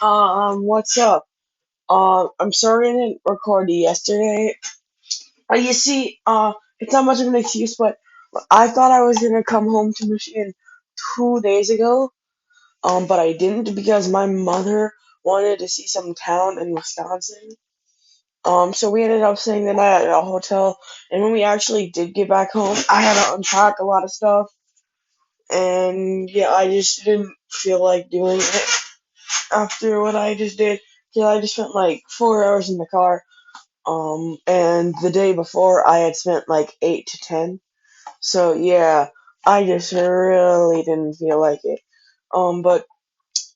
What's up? I'm sorry I didn't record yesterday. You see, it's not much of an excuse, but I thought I was gonna come home to Michigan 2 days ago. But I didn't because my mother wanted to see some town in Wisconsin. So we ended up staying the night at a hotel, and when we actually did get back home, I had to unpack a lot of stuff, and yeah, I just didn't feel like doing it after what I just did. Yeah, I just spent like 4 hours in the car. And the day before I had spent like 8 to 10. So yeah, I just really didn't feel like it. But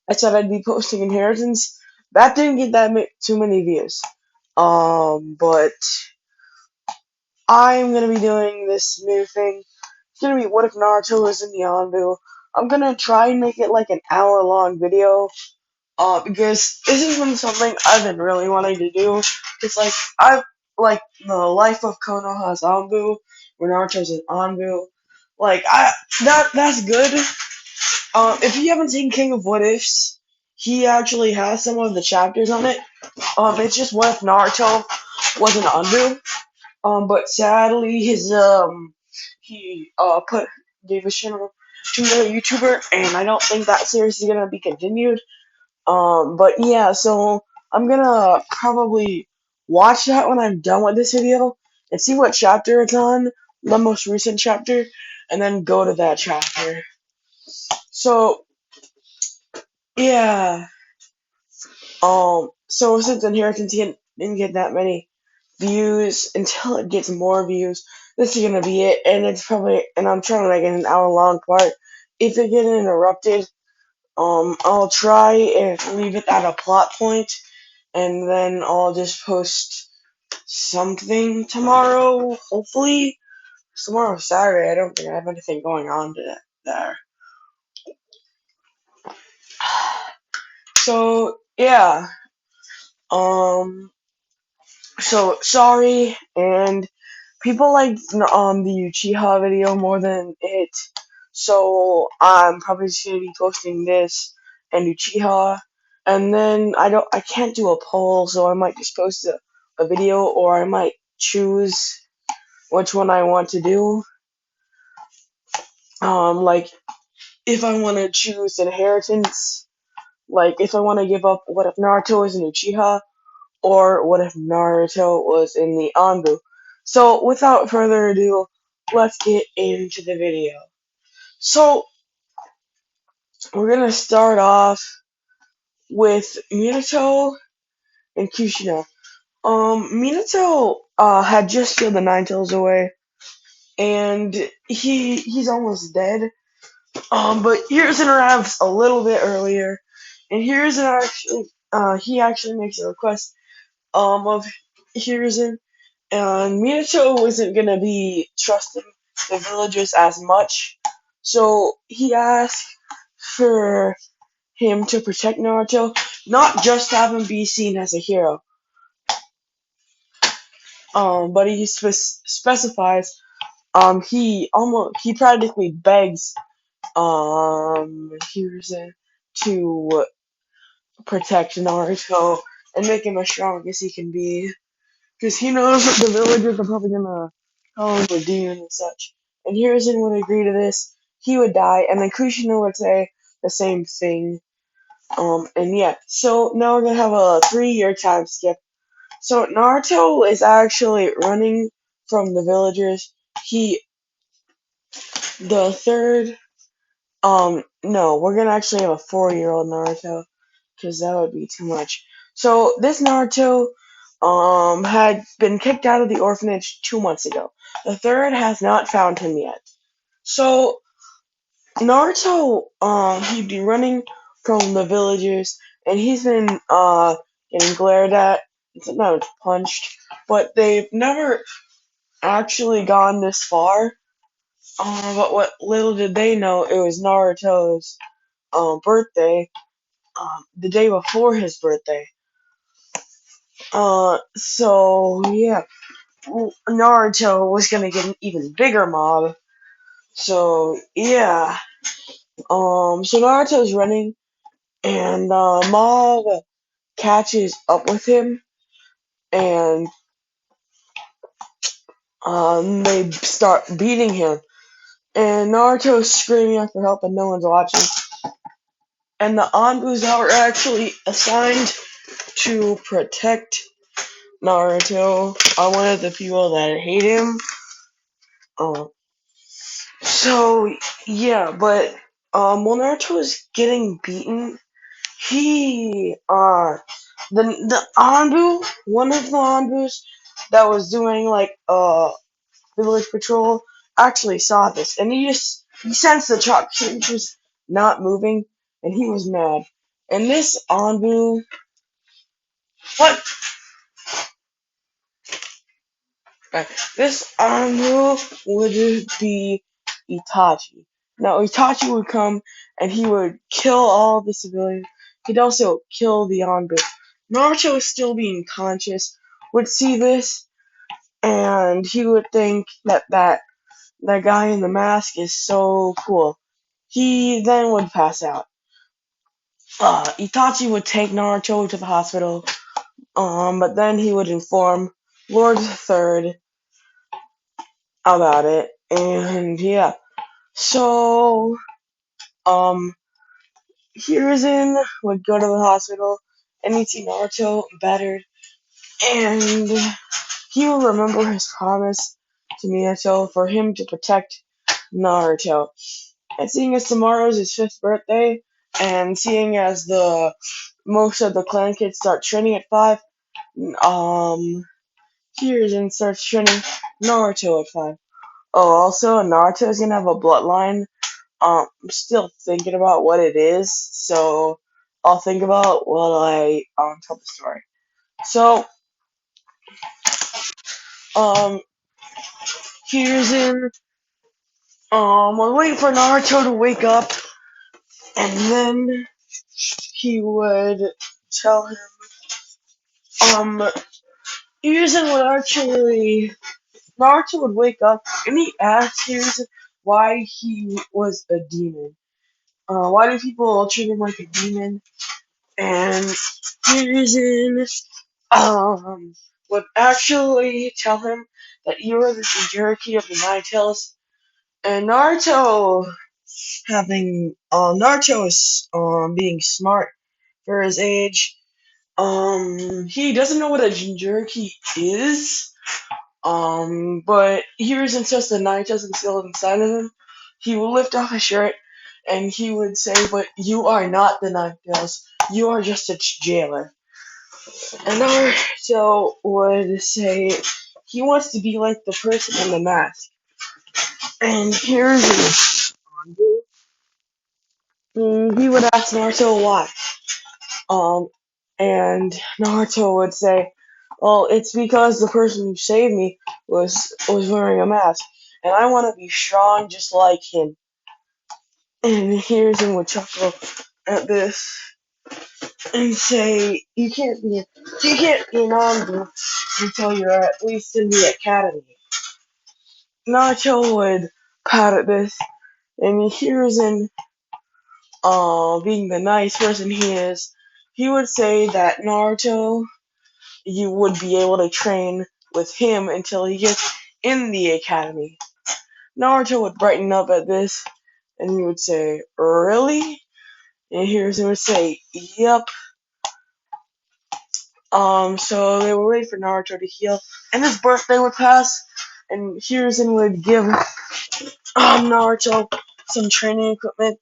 I said I'd be posting Inheritance. That didn't get too many views. But I'm gonna be doing this new thing. It's gonna be what if Naruto was in the Anbu. I'm gonna try and make it like an hour long video. Because this has been something I've been really wanting to do. It's like I've like the life of Konoha's Anbu, where Naruto's an Anbu. Like that's good. If you haven't seen King of What Ifs, he actually has some of the chapters on it. It's just what if Naruto was an Anbu. But sadly he put gave a channel to another YouTuber, and I don't think that series is gonna be continued. But yeah, so I'm gonna probably watch that when I'm done with this video and see what chapter it's on, the most recent chapter, and then go to that chapter. So yeah, so since Inheritance didn't get that many views, until it gets more views, this is gonna be it, and I'm trying to make it an hour long part. If it gets interrupted, I'll try and leave it at a plot point, and then I'll just post something tomorrow, hopefully. Tomorrow's Saturday. I don't think I have anything going on there. So yeah. Um. So sorry, and people like the Uchiha video more than it. So I'm probably just gonna be posting this and Uchiha, and then I can't do a poll, so I might just post a video, or I might choose which one I want to do. Like if I want to choose Inheritance, like if I want to give up what if Naruto was in Uchiha, or what if Naruto was in the Anbu. So without further ado, let's get into the video. So we're gonna start off with Minato and Kushina. Minato had just killed the Nine Tails away, and he's almost dead. But Hiruzen arrives a little bit earlier, and he actually makes a request of Hiruzen, and Minato wasn't gonna be trusting the villagers as much, so he asked for him to protect Naruto, not just have him be seen as a hero. But he specifies he practically begs Hiruzen to protect Naruto and make him as strong as he can be, because he knows that the villagers are probably gonna call him a demon and such. And Hiruzen would agree to this. He would die, and then Kushina would say the same thing. And yeah, so now we're gonna have a 3 year time skip. So Naruto is actually running from the villagers. The third, no, we're gonna actually have a 4-year-old Naruto, because that would be too much. So this Naruto, had been kicked out of the orphanage 2 months ago. The third has not found him yet. So Naruto, he'd be running from the villagers, and he's been, getting glared at, and sometimes punched, but they've never actually gone this far. But what little did they know, it was Naruto's, birthday, the day before his birthday. So yeah, Naruto was gonna get an even bigger mob. So yeah, so Naruto's running, and Mob catches up with him, and they start beating him. And Naruto's screaming out for help, and no one's watching. And the Anbus are actually assigned to protect Naruto are one of the people that hate him. Uh, so yeah, but while Naruto is getting beaten, he the Anbu, one of the Anbus that was doing like village patrol, actually saw this, and he sensed the truck which was not moving, and he was mad. And this Anbu, what? Right. This Anbu would be Itachi. Now Itachi would come and he would kill all the civilians. He'd also kill the Anbu. Naruto, still being conscious, would see this and he would think that guy in the mask is so cool. He then would pass out. Itachi would take Naruto to the hospital, but then he would inform Lord Third about it, and yeah. So, um, Hiruzen would go to the hospital, and he'd see Naruto battered, and he will remember his promise to Minato for him to protect Naruto. And seeing as tomorrow's his 5th birthday, and seeing as the most of the clan kids start training at 5, Hiruzen starts training Naruto at 5. Oh, also, Naruto is gonna have a bloodline. I'm still thinking about what it is, so I'll think about while I tell the story. So, um, Hiruzen was waiting for Naruto to wake up, and then he would tell him, um, Hiruzen would actually, Naruto would wake up, and he asked Hiruzen why he was a demon. Why do people treat him like a demon? And Hiruzen would actually tell him that you are the Jinchuriki of the Nine Tails. And Naruto is being smart for his age. He doesn't know what a Jinchuriki is. But Hiruzen says the Nine Tails instilled inside of him. He will lift off his shirt and he would say, "But you are not the Nine Tails. You are just a jailer." And Naruto would say he wants to be like the person in the mask. And here's Anbu. He would ask Naruto why. Um, and Naruto would say, "Well, it's because the person who saved me was wearing a mask, and I want to be strong just like him." And Hiruzen would chuckle at this and say, "You can't be an Anbu until you're at least in the academy." Naruto would pout at this, and Hiruzen, being the nice person he is, he would say that Naruto, you would be able to train with him until he gets in the academy. Naruto would brighten up at this, and he would say, "Really?" And Hiruzen would say, "Yep." So they would wait for Naruto to heal, and his birthday would pass, and Hiruzen would give Naruto some training equipment,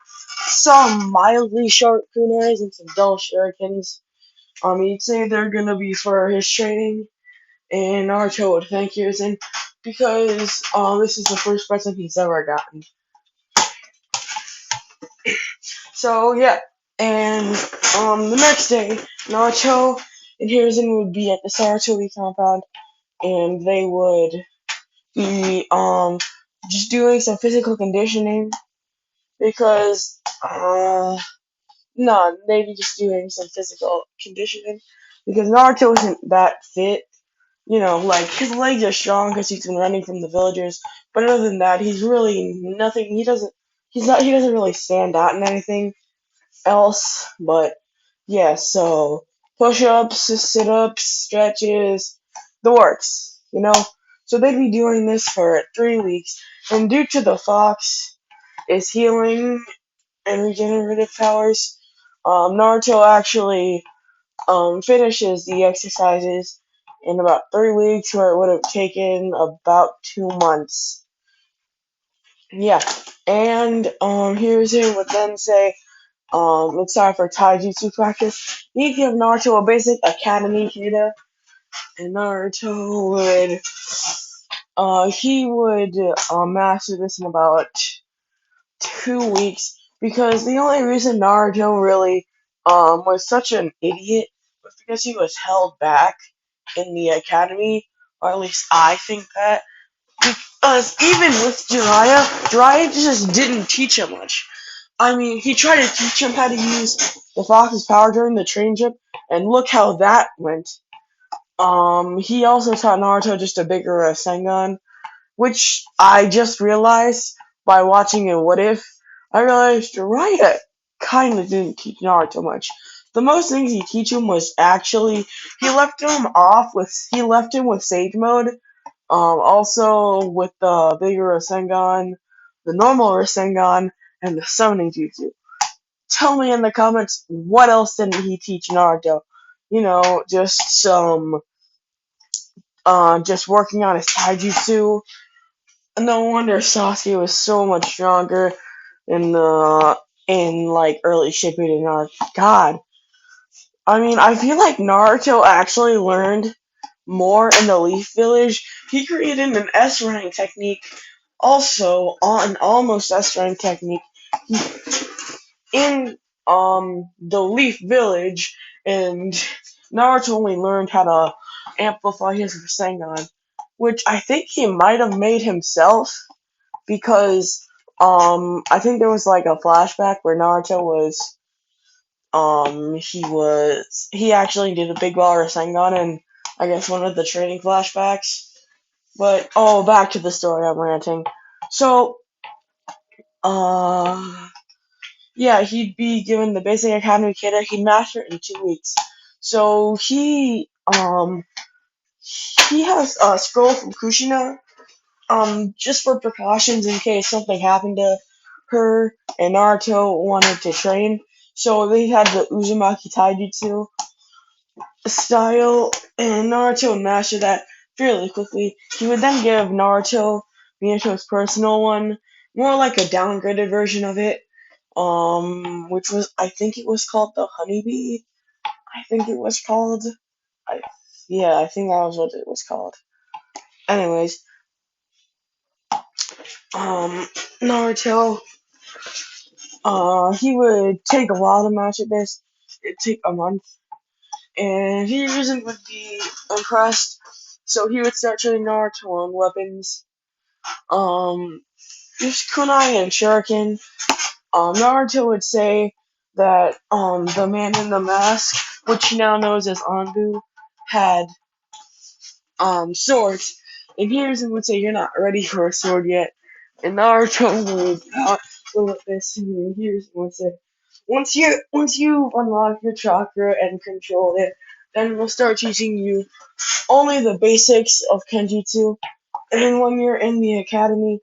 some mildly sharp kunais, and some dull shurikens. He'd say they're gonna be for his training, and Naruto would thank Hiruzen because this is the first present he's ever gotten. So yeah, and the next day, Naruto and Hiruzen would be at the Saratobi compound, and they would be just doing some physical conditioning because no, maybe just doing some physical conditioning because Naruto isn't that fit. You know, like his legs are strong because he's been running from the villagers, but other than that, he's really nothing. He doesn't. He's not. He doesn't really stand out in anything. else. But yeah, so push-ups, sit-ups, stretches, the works, you know. So they'd be doing this for 3 weeks, and due to the fox is healing and regenerative powers, Naruto actually finishes the exercises in about 3 weeks, where it would have taken about 2 months. Yeah, and Hiruzen would then say, it's time for taijutsu practice. He'd give Naruto a basic academy Hida, and Naruto would, he would master this in about 2 weeks, because the only reason Naruto really was such an idiot was because he was held back in the academy, or at least I think that. Because even with Jiraiya just didn't teach him much. I mean, he tried to teach him how to use the Fox's power during the train trip, and look how that went. He also taught Naruto just a bigger Rasengan, which I just realized by watching a What If. I realized Jiraiya kinda didn't teach Naruto much. The most things he teach him was actually he left him with Sage Mode, also with the bigger Rasengan, the normal Rasengan, and the summoning jutsu. Tell me in the comments, what else didn't he teach Naruto? You know, just working on his taijutsu. No wonder Sasuke was so much stronger in like early Shippuden Naruto. God, I mean, I feel like Naruto actually learned more in the Leaf Village. He created an S rank technique, also an almost S rank technique in the Leaf Village, and Naruto only learned how to amplify his Rasengan, which I think he might have made himself, because I think there was like a flashback where Naruto was he actually did a big ball Rasengan in, I guess, one of the training flashbacks. But back to the story, I'm ranting. So uh yeah, he'd be given the basic academy kit. He'd master it in 2 weeks. So he has a scroll from Kushina, just for precautions in case something happened to her and Naruto wanted to train. So they had the Uzumaki Taijutsu style, and Naruto mastered that fairly quickly. He would then give Minato's personal one, more like a downgraded version of it, which was, I think it was called the Honeybee. I think it was called. I, yeah, I think that was what it was called. Anyways, Naruto, he would take a while to master this. It'd take a month, and he would be impressed. So he would start training Naruto on weapons. Um, just kunai and shuriken. Naruto would say that the man in the mask, which he now knows as Anbu, had swords. And Hiruzen would say, "You're not ready for a sword yet." And Naruto would go with this, and Hiruzen would say, "Once you unlock your chakra and control it, then we'll start teaching you only the basics of Kenjutsu. And then when you're in the academy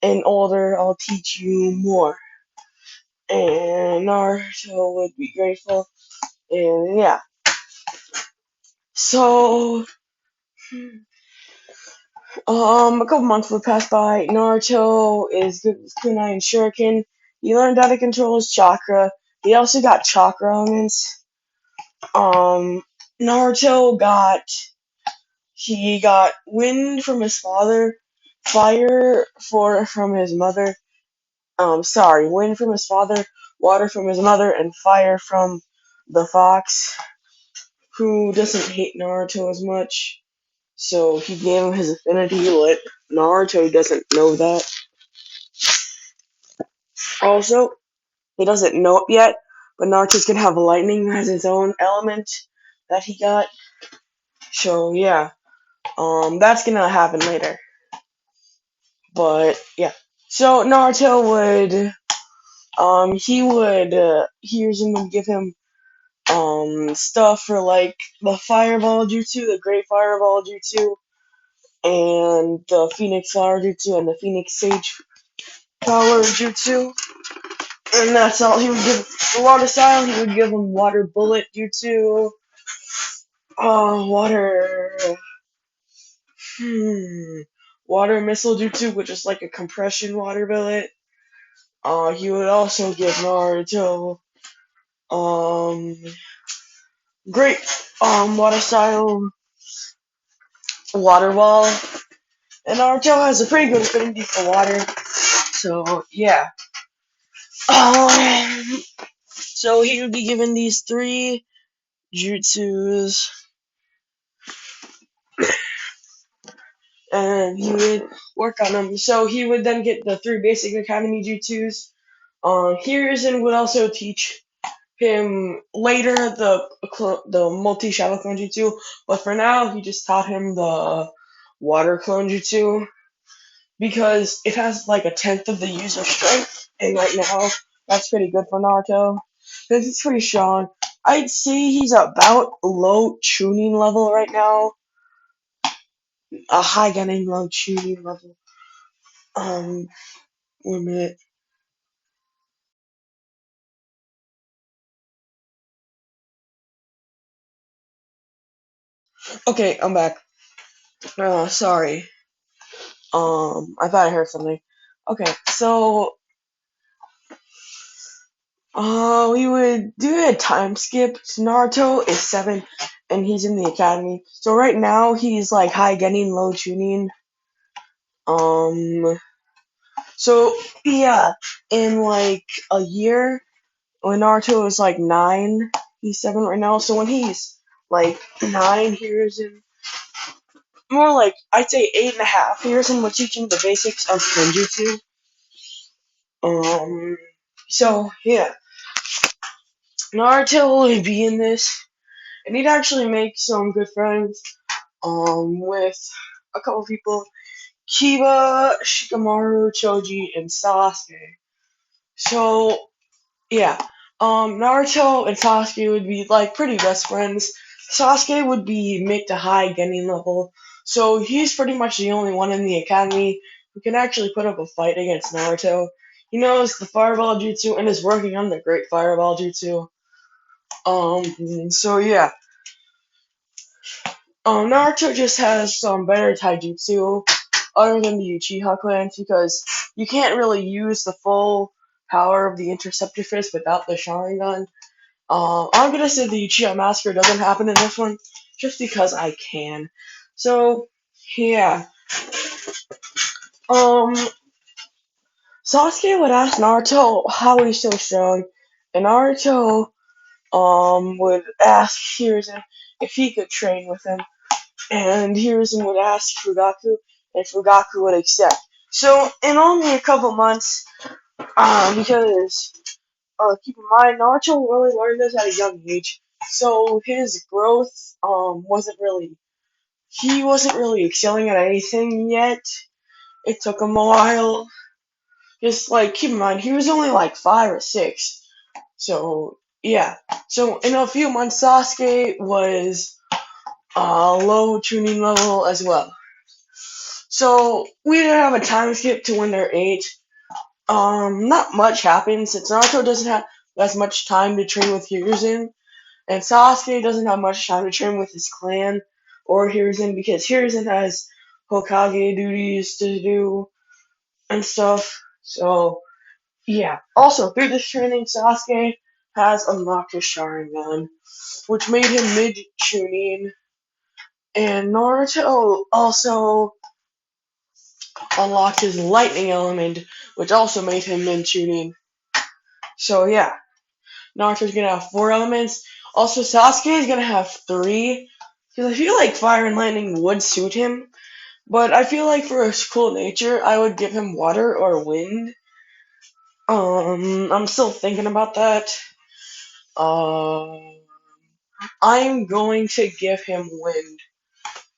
and older, I'll teach you more." And Naruto would be grateful. And yeah. So a couple months would pass by. Naruto is good with kunai and shuriken. He learned how to control his chakra. He also got chakra elements. Naruto got wind from his father, fire from his mother. Wind from his father, water from his mother, and fire from the fox, who doesn't hate Naruto as much. So he gave him his affinity, but Naruto doesn't know that. Also, he doesn't know it yet, but Naruto's gonna have lightning as his own element that he got. So yeah, that's gonna happen later. But yeah, so Naruto would Hiruzen would give him stuff for like the Fireball Jutsu, the Great Fireball Jutsu, and the Phoenix Flower Jutsu, and the Phoenix Sage Power Jutsu. And that's all he would give. The water style, he would give him Water Bullet Jutsu, water, hmm, Water Missile Jutsu, which is like a compression water bullet. He would also give Naruto, um, great, water style Water Wall. And Naruto has a pretty good affinity for water, so yeah. So he would be given these three jutsus, and he would work on them. So he would then get the three basic academy jutsus. Hiruzen would also teach him later the multi shadow clone jutsu, but for now he just taught him the water clone jutsu because it has like a tenth of the user strength, and right now that's pretty good for Naruto because it's pretty strong. I'd say he's about low tuning level right now, a high getting low tuning level. 1 minute. Okay, I'm back. Sorry. I thought I heard something. Okay, so we would do a time skip. So Naruto is 7, and he's in the academy. So right now he's like high getting, low tuning. Um, so yeah, in like a year, when Naruto is like 9, he's 7 right now. So when he's like 9, here's in more like I'd say 8.5. Here's in we're teaching the basics of Genjutsu. Um, so yeah, Naruto would be in this, and he'd actually make some good friends. With a couple people, Kiba, Shikamaru, Choji, and Sasuke. So yeah, Naruto and Sasuke would be like pretty best friends. Sasuke would be mid to high Genin level, so he's pretty much the only one in the academy who can actually put up a fight against Naruto. He knows the Fireball Jutsu and is working on the Great Fireball Jutsu. So yeah. Naruto just has some better taijutsu other than the Uchiha clans because you can't really use the full power of the Interceptor Fist without the Sharingan. I'm gonna say the Uchiha Massacre doesn't happen in this one just because I can. So, yeah. Um, Sasuke would ask Naruto how he's so strong, and Naruto, would ask Hiruzen if he could train with him. And Hiruzen would ask Fugaku, and Fugaku would accept. So, in only a couple months, because, keep in mind, Naruto really learned this at a young age, so his growth, he wasn't really excelling at anything yet. It took him a while. Just, like, keep in mind, he was only, like, 5 or 6. So, yeah. So, in a few months, Sasuke was, low tuning level as well. So we have a time skip to when they're 8. Not much happens since Naruto doesn't have as much time to train with Hiruzen, and Sasuke doesn't have much time to train with his clan or Hiruzen because Hiruzen has Hokage duties to do and stuff. So yeah. Also through this training, Sasuke has unlocked his Sharingan, which made him mid tuning, and Naruto also unlocked his lightning element, which also made him min tuning. So yeah, Naruto's gonna have 4 elements. Also, Sasuke is gonna have 3, because I feel like fire and lightning would suit him. But I feel like for his cool nature, I would give him water or wind. I'm still thinking about that. Um, I'm going to give him wind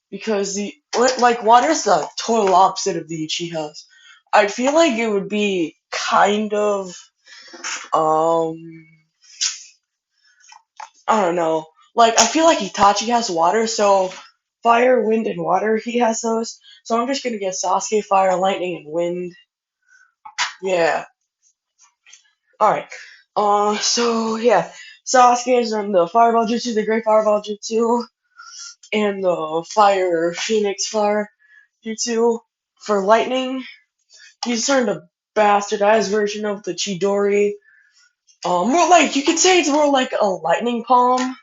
because water's the total opposite of the Uchihas. I feel like it would be kind of Um, I don't know. Like, I feel like Itachi has water, so fire, wind, and water, he has those. So I'm just gonna get Sasuke, fire, lightning, and wind. Yeah. Alright. So yeah. Sasuke is in the Fireball Jutsu, the Great Fireball Jutsu, and the Fire Phoenix Fire Jutsu. For lightning, he's learned a bastardized version of the Chidori. More like, you could say it's more like a lightning palm.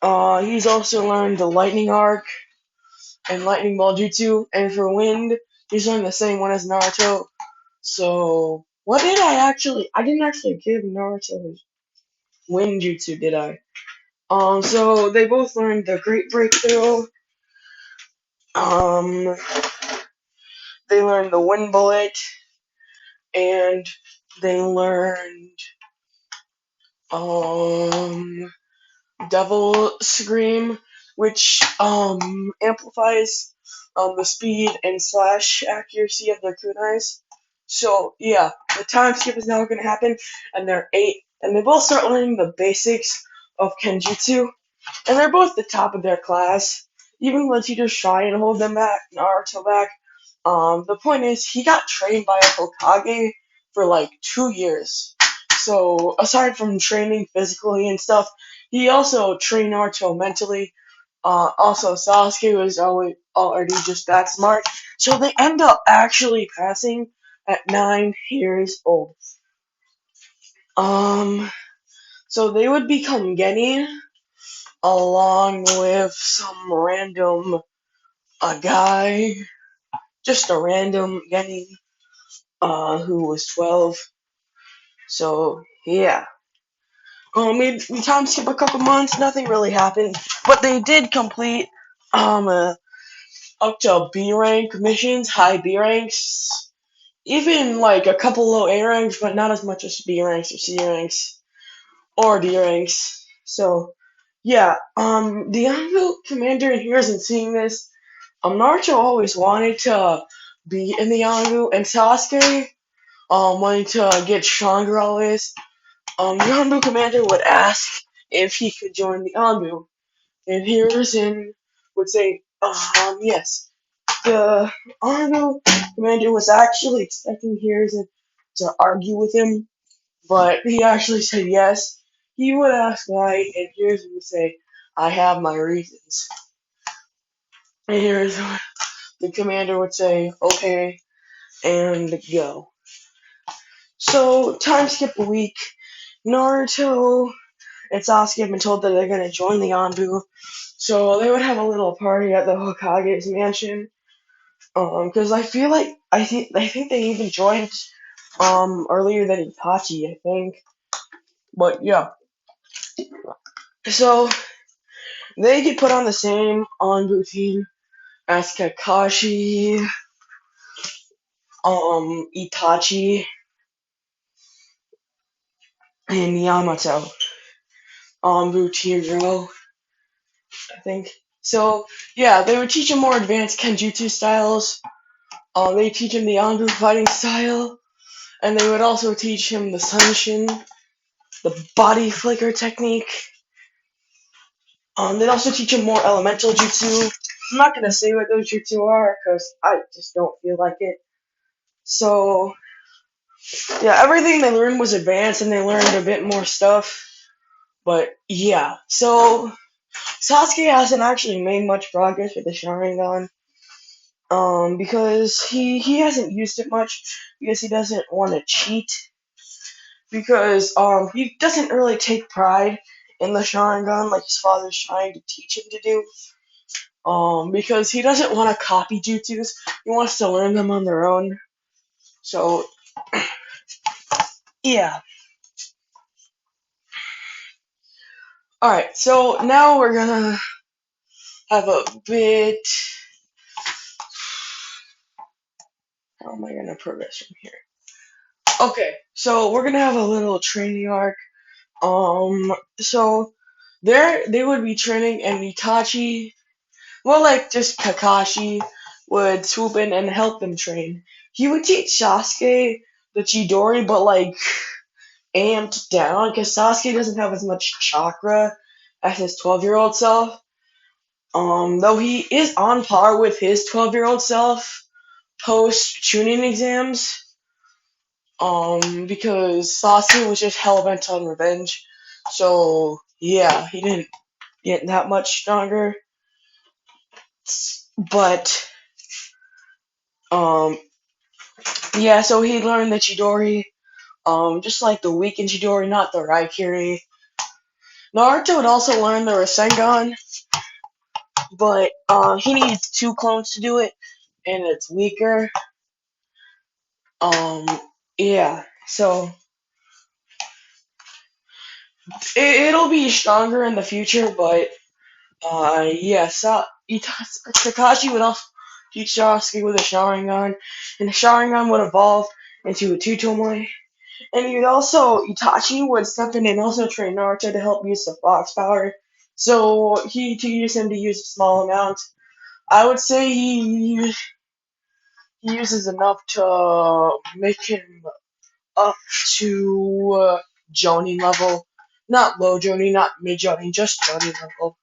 He's also learned the lightning arc and lightning ball jutsu, and for wind, he's learned the same one as Naruto. So, what did I actually? I didn't actually give Naruto his wind jutsu, did I? So they both learned the Great Breakthrough. Um, they learned the Wind Bullet, and they learned um Devil Scream, which amplifies the speed and slash accuracy of their kunais. So yeah, the time skip is now going to happen, and they're 8, and they both start learning the basics of Kenjutsu, and they're both the top of their class. Even when teachers try and hold them back, Naruto back, the point is he got trained by a Hokage for like 2 years. So aside from training physically and stuff, he also trained Naruto mentally. Also, Sasuke was already just that smart. So they end up actually passing at 9 years old. Um, so they would become Genin along with some random guy, just a random Genin who was 12. So yeah. We time skip a couple months, nothing really happened, but they did complete up to B rank missions, high B ranks, even like a couple low A ranks, but not as much as B ranks or C ranks or D ranks. So yeah, the Anbu commander and heroes in seeing this, Naruto always wanted to be in the Anbu, and Sasuke wanted to get stronger always. The Anbu commander would ask if he could join the Anbu, and Hiruzen would say, yes. The Anbu commander was actually expecting Hiruzen to argue with him, but he actually said yes. He would ask why, and Hiruzen would say, I have my reasons. And Hiruzen, the commander would say, okay, and go. So, time skip a week. Naruto and Sasuke have been told that they're going to join the Anbu, so they would have a little party at the Hokage's mansion. Because I think they even joined earlier than Itachi, I think. But yeah, so they get put on the same Anbu team as Kakashi, Itachi, and Yamato. Anbu Team Zero, I think. So yeah, they would teach him more advanced Kenjutsu styles. They teach him the Anbu fighting style, and they would also teach him the Sunshin, the body flicker technique. They'd also teach him more elemental jutsu. I'm not gonna say what those jutsu are, because I just don't feel like it. So, yeah, everything they learned was advanced, and they learned a bit more stuff. But, yeah. So, Sasuke hasn't actually made much progress with the Sharingan. Because he hasn't used it much, because he doesn't want to cheat. Because, he doesn't really take pride in the Sharingan like his father's trying to teach him to do. Because he doesn't want to copy jutsus. He wants to learn them on their own. So, yeah. Alright, so now we're gonna have a bit. How am I gonna progress from here? Okay, so we're gonna have a little training arc. So they would be training, and Itachi, well, like just Kakashi, would swoop in and help them train. He would teach Sasuke the Chidori, but like amped down because Sasuke doesn't have as much chakra as his 12-year-old self. Though he is on par with his 12-year-old self post tuning exams. Because Sasuke was just hell bent on revenge. So yeah, he didn't get that much stronger. But um, yeah, so he learned the Chidori. Just like the weakened Chidori, not the Raikiri. Naruto would also learn the Rasengan, but he needs two clones to do it, and it's weaker. Um, yeah, so it'll be stronger in the future, but yeah, Kakashi would also teach Sasuke with a Sharingan, and the Sharingan would evolve into a Tutomoe. And you'd also, Itachi would step in and also train Naruto to help use the Fox power. So he teaches him to use a small amount. I would say he uses enough to make him up to Jonin level. Not low Jonin, not mid Jonin, just Jonin level.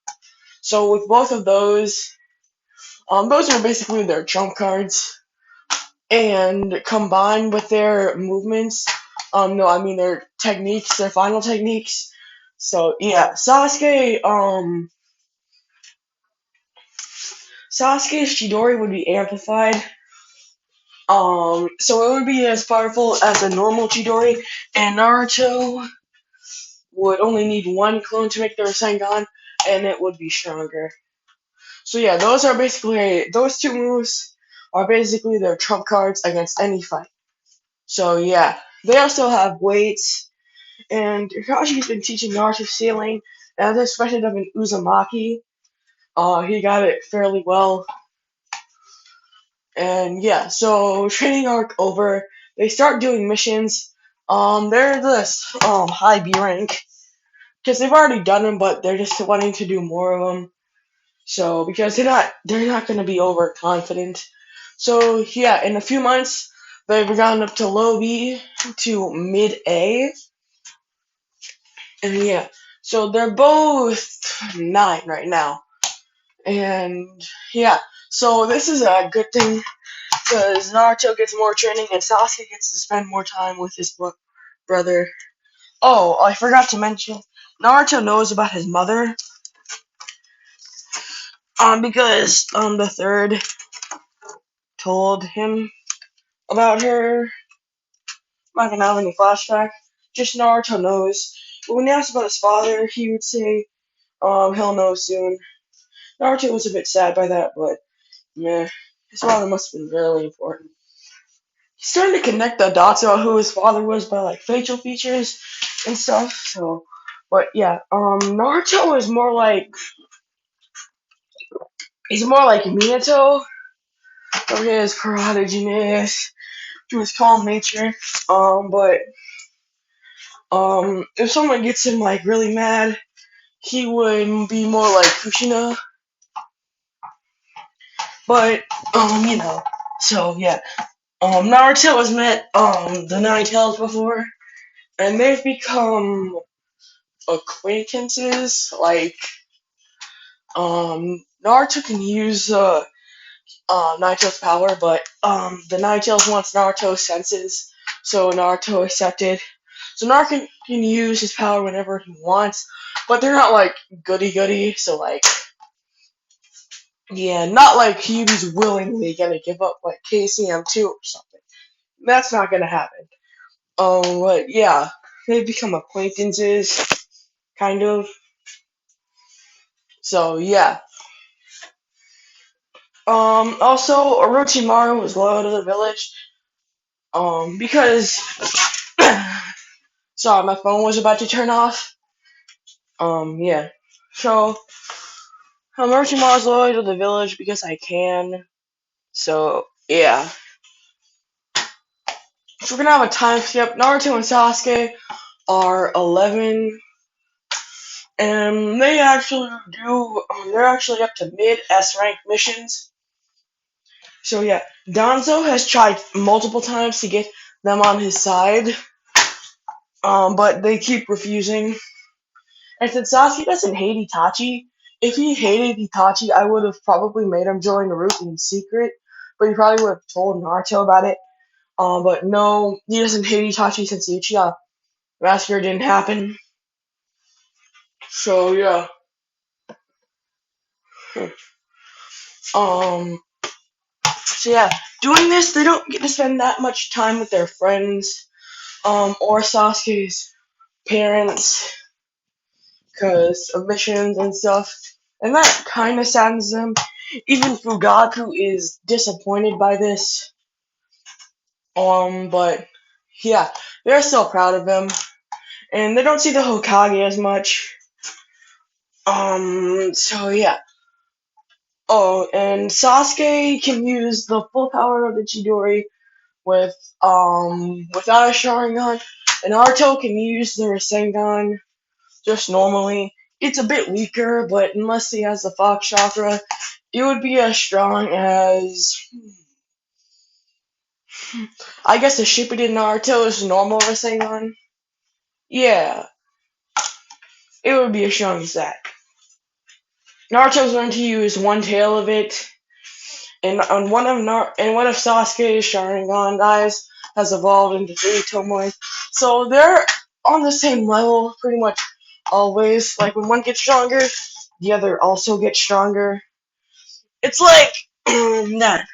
So with both of those are basically their trump cards. And combined with their movements, no, I mean their techniques, their final techniques. So yeah, Sasuke's Chidori would be amplified. So it would be as powerful as a normal Chidori, and Naruto would only need one clone to make the Rasengan, and it would be stronger. So yeah, those two moves are basically their trump cards against any fight. So yeah, they also have weights, and Kakashi's been teaching Naruto sailing, and especially up in Uzumaki. He got it fairly well. And yeah, so training arc over. They start doing missions. They're this high B rank because they've already done them, but they're just wanting to do more of them. So because they're not going to be overconfident. So yeah, in a few months they've gone up to low B to mid A, and yeah, so they're both 9 right now, and yeah, so this is a good thing because Naruto gets more training and Sasuke gets to spend more time with his brother. Oh, I forgot to mention, Naruto knows about his mother, because the third told him about her. I'm not gonna have any flashback. Just Naruto knows. But when he asked about his father, he would say, he'll know soon. Naruto was a bit sad by that, but meh. His father must have been really important. He's starting to connect the dots about who his father was by like facial features and stuff. So, but yeah, Naruto is more like Minato. For his prodigiousness, to his calm nature. But if someone gets him like really mad, he would be more like Kushina. But you know, so yeah. Naruto has met the Nine Tails before, and they've become acquaintances. Like Naruto can use Nine Tails' power, but the Nine Tails wants Naruto's senses, so Naruto accepted. So Naruto can use his power whenever he wants, but they're not like goody goody. So like, yeah, not like Kyuubi's willingly gonna give up like KCM2 or something. That's not gonna happen. But yeah, they become acquaintances, kind of. So yeah. Also Orochimaru was loyal to the village. Because sorry, my phone was about to turn off. Yeah. So Orochimaru was loyal to the village because I can. So yeah. So we're gonna have a time skip. Naruto and Sasuke are 11, and they're actually up to mid S rank missions. So yeah, Danzo has tried multiple times to get them on his side. But they keep refusing. And since Sasuke doesn't hate Itachi, if he hated Itachi, I would have probably made him join Naruto in secret. But he probably would have told Naruto about it. But no, he doesn't hate Itachi since the Uchiha massacre didn't happen. So yeah. Um. So yeah, doing this, they don't get to spend that much time with their friends. Or Sasuke's parents, because of missions and stuff. And that kind of saddens them. Even Fugaku is disappointed by this. But yeah, they're still proud of him, and they don't see the Hokage as much. So yeah. Oh, and Sasuke can use the full power of the Chidori with without a Sharingan, and Naruto can use the Rasengan just normally. It's a bit weaker, but unless he has the Fox Chakra, it would be as strong as I guess a Shippuden Naruto's normal Rasengan. Yeah, it would be as strong as that. Naruto's going to use one tail of it, and one of Sasuke's Sharingan eyes has evolved into three Tomoe. So they're on the same level pretty much always. Like when one gets stronger, the other also gets stronger. It's like that.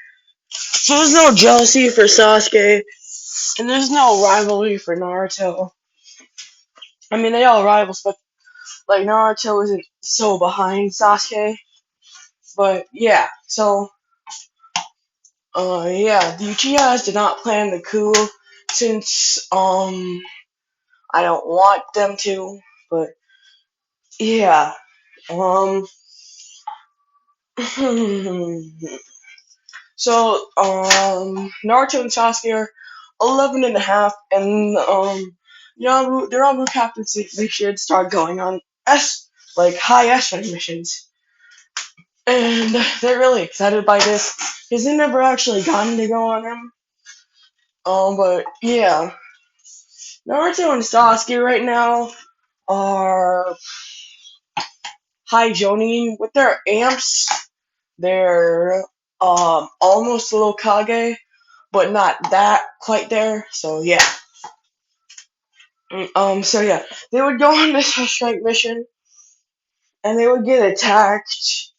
So there's no jealousy for Sasuke, and there's no rivalry for Naruto. I mean, they all rivals, but like Naruto isn't so behind Sasuke. But yeah, so yeah, the Uchihas did not plan the coup since I don't want them to, but yeah, um so Naruto and Sasuke are 11 and a half, and their Anbu captaincy they should start going on high echelon missions, and they're really excited by this because they never actually gotten to go on them. But yeah, Naruto and Sasuke right now are high Jonin with their amps. They're almost a little Kage, but not that quite there. So yeah. So yeah, they would go on this strike mission, and they would get attacked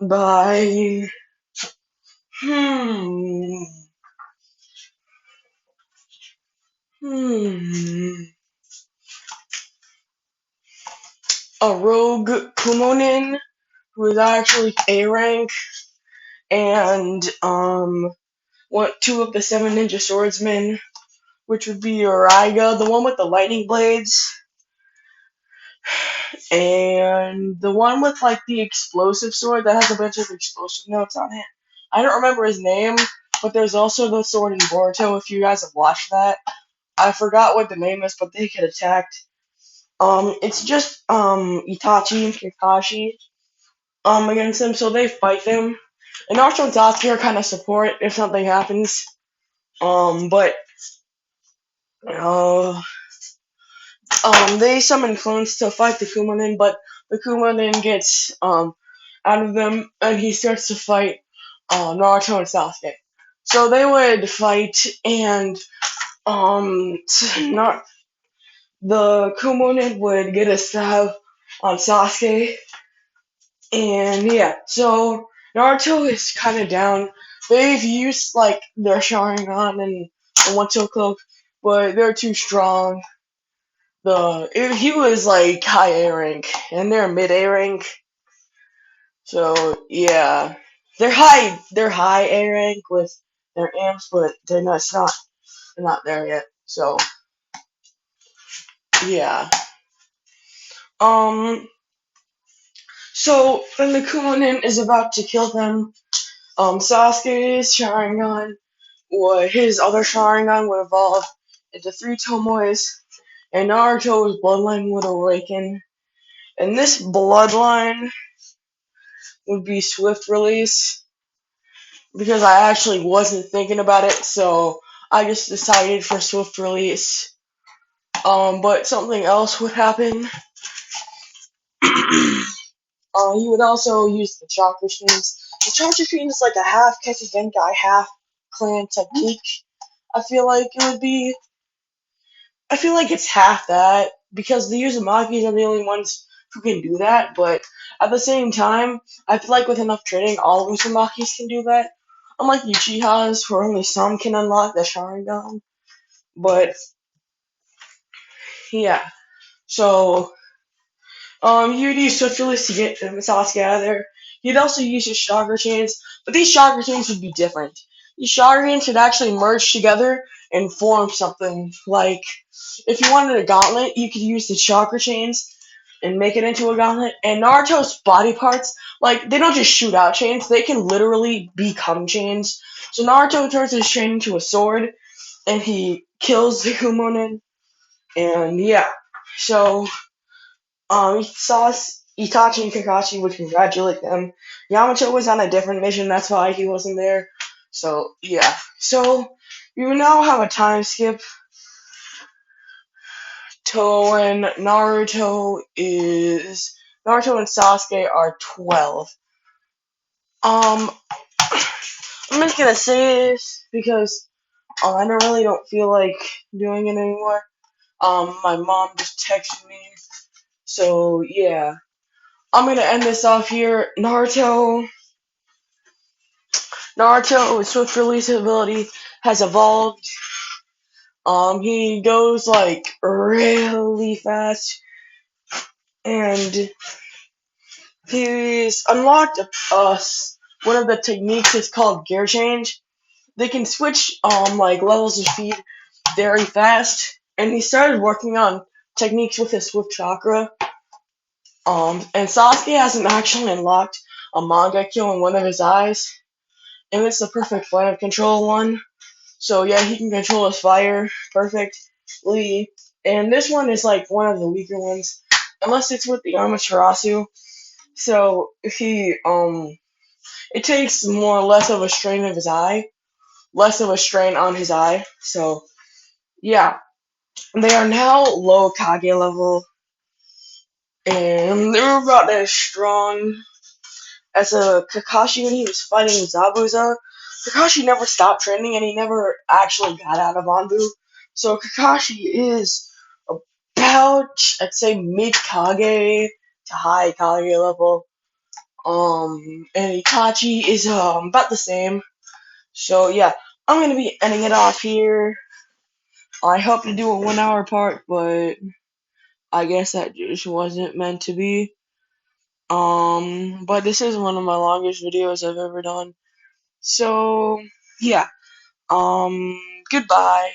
by hmm hmm a rogue Kumonin who is actually A rank, and two of the seven ninja swordsmen, which would be Raiga, the one with the lightning blades, and the one with like the explosive sword that has a bunch of explosive notes on it. I don't remember his name, but there's also the sword in Boruto. If you guys have watched that, I forgot what the name is, but they get attacked. It's just Itachi and Kakashi against them, so they fight them. And Naruto and Sasuke are kind of support if something happens. But uh, they summon clones to fight the Kumonin, but the Kumonin gets out of them, and he starts to fight Naruto and Sasuke. So they would fight, and not the Kumonin would get a stab on Sasuke, and yeah. So Naruto is kind of down. They've used like their Sharingan and the One Tail Cloak, but they're too strong. He was like high A rank, and they're mid A rank. So yeah, they're high A rank with their amps, but they're not there yet. So yeah. Um. So when the Kumonin is about to kill them, Sasuke's Sharingan, or his other Sharingan, would evolve into three Tomoes, and Naruto's bloodline would awaken. And this bloodline would be swift release because I actually wasn't thinking about it, so I just decided for swift release. But something else would happen. He would also use the chakra streams. The chakra stream is like a half Keiki Genkai, half clan technique. I feel like it would be. I feel like it's half that because the Uzumakis are the only ones who can do that. But at the same time, I feel like with enough training, all Uzumakis can do that. Unlike Uchihas, where only some can unlock the Sharingan. But yeah, so he would use Swift Release to get Sasuke out of there. He'd also use his chakra chains, but these chakra chains would be different. These chakra chains would actually merge together and form something like, if you wanted a gauntlet, you could use the chakra chains and make it into a gauntlet. And Naruto's body parts, like, they don't just shoot out chains, they can literally become chains. So Naruto turns his chain into a sword, and he kills the Kumonen, and yeah. So Itachi and Kakashi would congratulate them. Yamato was on a different mission, that's why he wasn't there. So, yeah. So, we will now have a time skip to when Naruto and Sasuke are 12. Um, I'm just gonna say this because I don't feel like doing it anymore. My mom just texted me. So, yeah. I'm gonna end this off here. Naruto, with swift release ability, has evolved. He goes like really fast, and he's unlocked one of the techniques. It's called gear change. They can switch like levels of speed very fast, and he started working on techniques with his swift chakra. And Sasuke hasn't actually unlocked a manga kill in one of his eyes, and it's the perfect flight of control one. So yeah, he can control his fire perfectly. And this one is like one of the weaker ones, unless it's with the Amaterasu. So it takes more or less of a strain of his eye, less of a strain on his eye. So yeah, they are now low Kage level, and they're about as strong as a Kakashi when he was fighting Zabuza. Kakashi never stopped training, and he never actually got out of Anbu. So Kakashi is about, I'd say, mid Kage to high Kage level. And Itachi is about the same. So yeah, I'm gonna be ending it off here. I hope to do a 1 hour part, but I guess that just wasn't meant to be. But this is one of my longest videos I've ever done. So yeah. Goodbye.